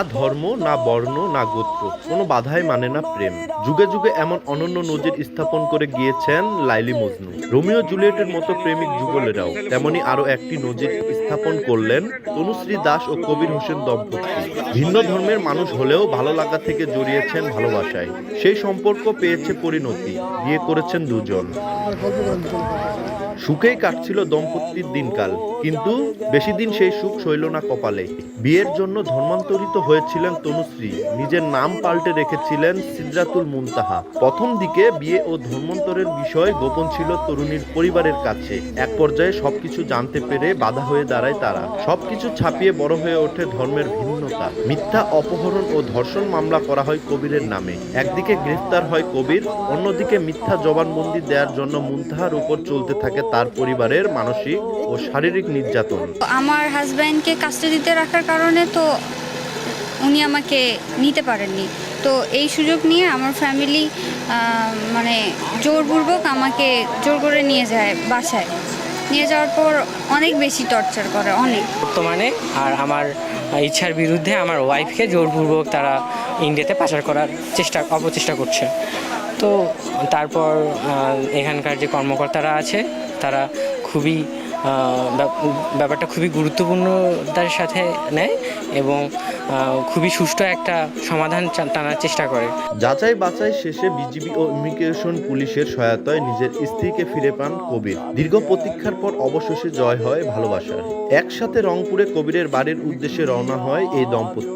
না ধর্ম, না বর্ণ, না গোত্র, কোনো বাধাই মানে না প্রেম। যুগে যুগে এমন অনন্য নজির স্থাপন করে গিয়েছেন লাইলি মজনু। রোমিও জুলিয়েটের মতো প্রেমিক যুগলেরাও তেমনি আরো একটি নজির স্থাপন করলেন তনুশ্রী দাস ও কবির হোসেন দম্পতি। ভিন্ন ধর্মের মানুষ হলেও ভালো লাগা থেকে জড়িয়েছেন ভালোবাসায়। সেই সম্পর্ক পেয়েছে পরিণতি, বিয়ে করেছেন দুজন। সুখেই কাটছিল দম্পতির দিনকাল, কিন্তু বেশি দিন সেই সুখ সইল না কপালে। বিয়ের জন্য ধর্মান্তরিত হয়েছিলেন তনুশ্রী, নিজের নাম পাল্টে রেখেছিলেন সিদরাতুল মুনতাহা। প্রথম দিকে বিয়ে ও ধর্মান্তরের বিষয় গোপন ছিল তরুণীর পরিবারের কাছে। এক পর্যায়ে সবকিছু জানতে পেরে বাধা হয়ে দাঁড়ায় তারা। সবকিছু ছাপিয়ে বড় হয়ে ওঠে ধর্মের ভিন্নতা। মিথ্যা অপহরণ ও ধর্ষণ মামলা করা হয় কবিরের নামে। একদিকে গ্রেফতার হয় কবির, অন্যদিকে মিথ্যা জবানবন্দি দেওয়ার জন্য মুনতাহার উপর চলতে থাকে তার পরিবারের মানসিক ও শারীরিক নির্যাতন। আমার হাজব্যান্ডকে কাস্টাডিতে রাখার কারণে তো উনি আমাকে নিতে পারেননি। তো এই সুযোগ নিয়ে আমার ফ্যামিলি মানে জোরপূর্বক আমাকে জোর করে নিয়ে যায় বাসায়। নিয়ে যাওয়ার পর অনেক বেশি টর্চার করে, অনেক। বর্তমানে আর আমার ইচ্ছার বিরুদ্ধে আমার ওয়াইফকে জোরপূর্বক তারা ইন্ডিয়াতে পাচার করার অপচেষ্টা করছে। তো তারপর এখানকার যে কর্মকর্তারা আছে তারা খুবই ব্যাপারটা খুবই গুরুত্বপূর্ণতার সাথে নেয় এবং খুবই সুষ্ঠু একটা সমাধান টানার চেষ্টা করে। যাচাই বাছাই শেষে বিজিবি ও ইমিগ্রেশন পুলিশের সহায়তায় নিজের স্ত্রীকে ফিরে পান কবির। দীর্ঘ প্রতীক্ষার পর অবশেষে জয় হয় ভালোবাসার। একসাথে রংপুরে কবিরের বাড়ির উদ্দেশ্যে রওনা হয় এই দম্পতি।